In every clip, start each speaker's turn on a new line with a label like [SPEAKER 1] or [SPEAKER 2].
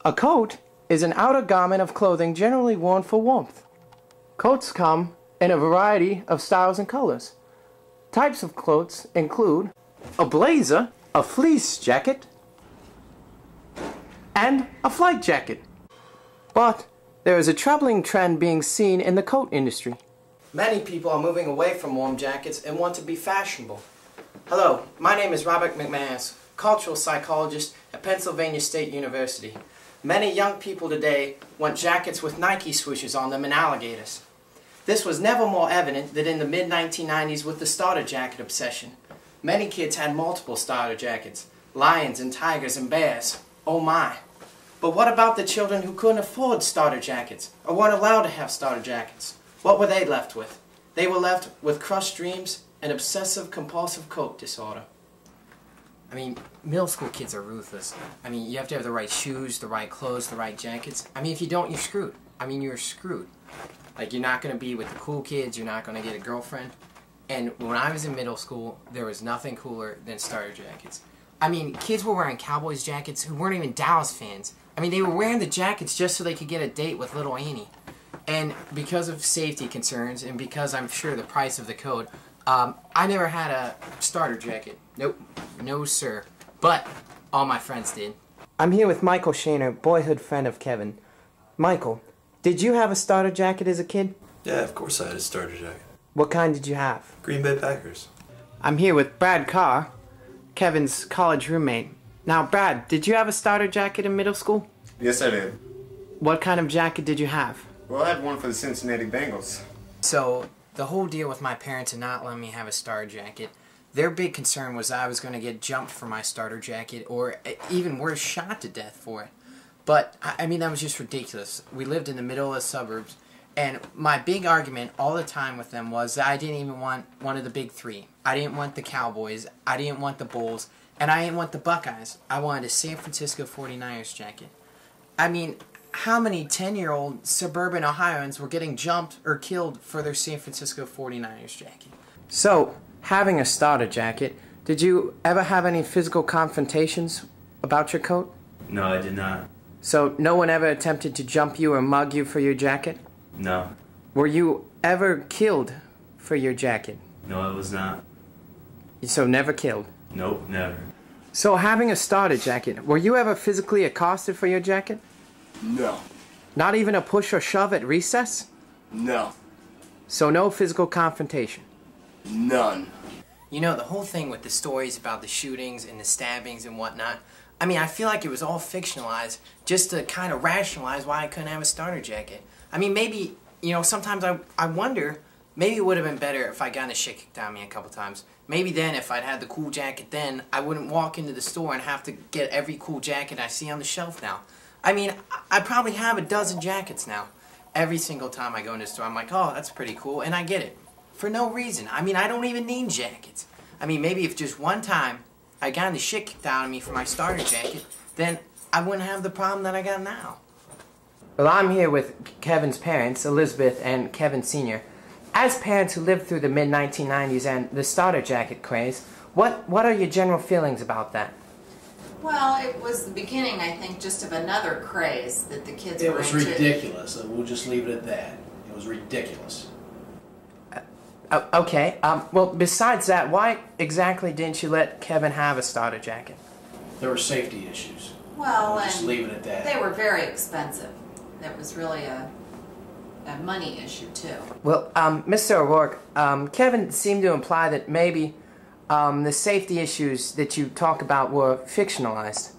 [SPEAKER 1] A coat is an outer garment of clothing generally worn for warmth. Coats come in a variety of styles and colors. Types of coats include a blazer, a fleece jacket, and a flight jacket. But there is a troubling trend being seen in the coat industry. Many people are moving away from warm jackets and want to be fashionable. Hello, my name is Robert McManus, cultural psychologist at Pennsylvania State University. Many young people today want jackets with Nike swooshes on them and alligators. This was never more evident than in the mid-1990s with the starter jacket obsession. Many kids had multiple starter jackets, lions and tigers and bears. Oh my. But what about the children who couldn't afford starter jackets or weren't allowed to have starter jackets? What were they left with? They were left with crushed dreams and obsessive-compulsive coat disorder.
[SPEAKER 2] I mean, middle school kids are ruthless. I mean, you have to have the right shoes, the right clothes, the right jackets. I mean, if you don't, you're screwed. I mean, you're screwed. Like, you're not going to be with the cool kids, you're not going to get a girlfriend. And when I was in middle school, there was nothing cooler than starter jackets. I mean, kids were wearing Cowboys jackets who weren't even Dallas fans. I mean, they were wearing the jackets just so they could get a date with little Annie. And because of safety concerns, and because I'm sure the price of the coat, I never had a starter jacket. Nope. No, sir. But all my friends did.
[SPEAKER 1] I'm here with Michael Shaner, boyhood friend of Kevin. Michael, did you have a starter jacket as a kid?
[SPEAKER 3] Yeah, of course I had a starter jacket.
[SPEAKER 1] What kind did you have?
[SPEAKER 3] Green Bay Packers.
[SPEAKER 1] I'm here with Brad Carr, Kevin's college roommate. Now, Brad, did you have a starter jacket in middle school?
[SPEAKER 4] Yes, I did.
[SPEAKER 1] What kind of jacket did you have?
[SPEAKER 4] Well, I had one for the Cincinnati Bengals.
[SPEAKER 2] So, the whole deal with my parents and not letting me have a starter jacket, their big concern was I was going to get jumped for my starter jacket, or even worse, shot to death for it. But, I mean, that was just ridiculous. We lived in the middle of the suburbs, and my big argument all the time with them was that I didn't even want one of the big three. I didn't want the Cowboys, I didn't want the Bulls, and I didn't want the Buckeyes. I wanted a San Francisco 49ers jacket. I mean, how many 10-year-old suburban Ohioans were getting jumped or killed for their San Francisco 49ers jacket?
[SPEAKER 1] So, having a starter jacket, did you ever have any physical confrontations about your coat?
[SPEAKER 3] No, I did not.
[SPEAKER 1] So, no one ever attempted to jump you or mug you for your jacket?
[SPEAKER 3] No.
[SPEAKER 1] Were you ever killed for your jacket?
[SPEAKER 3] No, I was not.
[SPEAKER 1] So, never killed?
[SPEAKER 3] Nope, never.
[SPEAKER 1] So, having a starter jacket, were you ever physically accosted for your jacket?
[SPEAKER 4] No.
[SPEAKER 1] Not even a push or shove at recess?
[SPEAKER 4] No.
[SPEAKER 1] So, no physical confrontation?
[SPEAKER 4] None.
[SPEAKER 2] You know, the whole thing with the stories about the shootings and the stabbings and whatnot, I mean, I feel like it was all fictionalized just to kind of rationalize why I couldn't have a starter jacket. I mean, maybe, you know, sometimes I wonder, maybe it would have been better if I'd gotten the shit kicked out of me a couple times. Maybe then, if I'd had the cool jacket then, I wouldn't walk into the store and have to get every cool jacket I see on the shelf now. I mean, I probably have a dozen jackets now. Every single time I go into the store, I'm like, oh, that's pretty cool, and I get it. For no reason. I mean, I don't even need jackets. I mean, maybe if just one time I got the shit kicked out of me for my starter jacket, then I wouldn't have the problem that I got now.
[SPEAKER 1] Well, I'm here with Kevin's parents, Elizabeth and Kevin Sr. As parents who lived through the mid-1990s and the starter jacket craze, what are your general feelings about that?
[SPEAKER 5] Well, it was the beginning, I think, just of another craze that the kids were into.
[SPEAKER 6] It was ridiculous. We'll just leave it at that. It was ridiculous.
[SPEAKER 1] Okay, well, besides that, why exactly didn't you let Kevin have a starter jacket?
[SPEAKER 6] There were safety issues.
[SPEAKER 5] Well,
[SPEAKER 6] We'll just
[SPEAKER 5] and
[SPEAKER 6] leave it at that.
[SPEAKER 5] they were very expensive. That was really a money issue, too.
[SPEAKER 1] Well, Mr. O'Rourke, Kevin seemed to imply that maybe the safety issues that you talk about were fictionalized.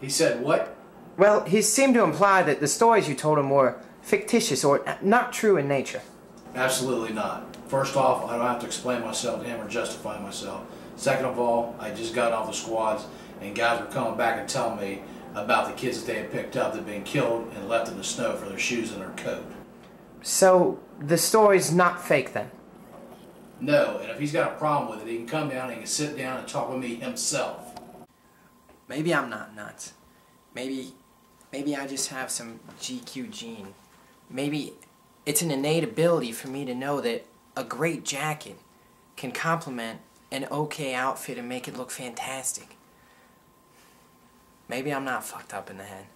[SPEAKER 6] He said what?
[SPEAKER 1] Well, he seemed to imply that the stories you told him were fictitious or not true in nature.
[SPEAKER 6] Absolutely not. First off, I don't have to explain myself to him or justify myself. Second of all, I just got off the squads, and guys were coming back and telling me about the kids that they had picked up that had been killed and left in the snow for their shoes and their coat.
[SPEAKER 1] So, the story's not fake then?
[SPEAKER 6] No, and if he's got a problem with it, he can come down and he can sit down and talk with me himself.
[SPEAKER 2] Maybe I'm not nuts. Maybe I just have some GQ gene. Maybe it's an innate ability for me to know that a great jacket can complement an okay outfit and make it look fantastic. Maybe I'm not fucked up in the head.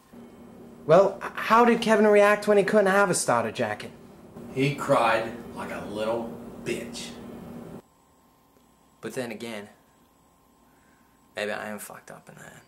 [SPEAKER 1] Well, how did Kevin react when he couldn't have a starter jacket?
[SPEAKER 6] He cried like a little bitch.
[SPEAKER 2] But then again, maybe I am fucked up in that.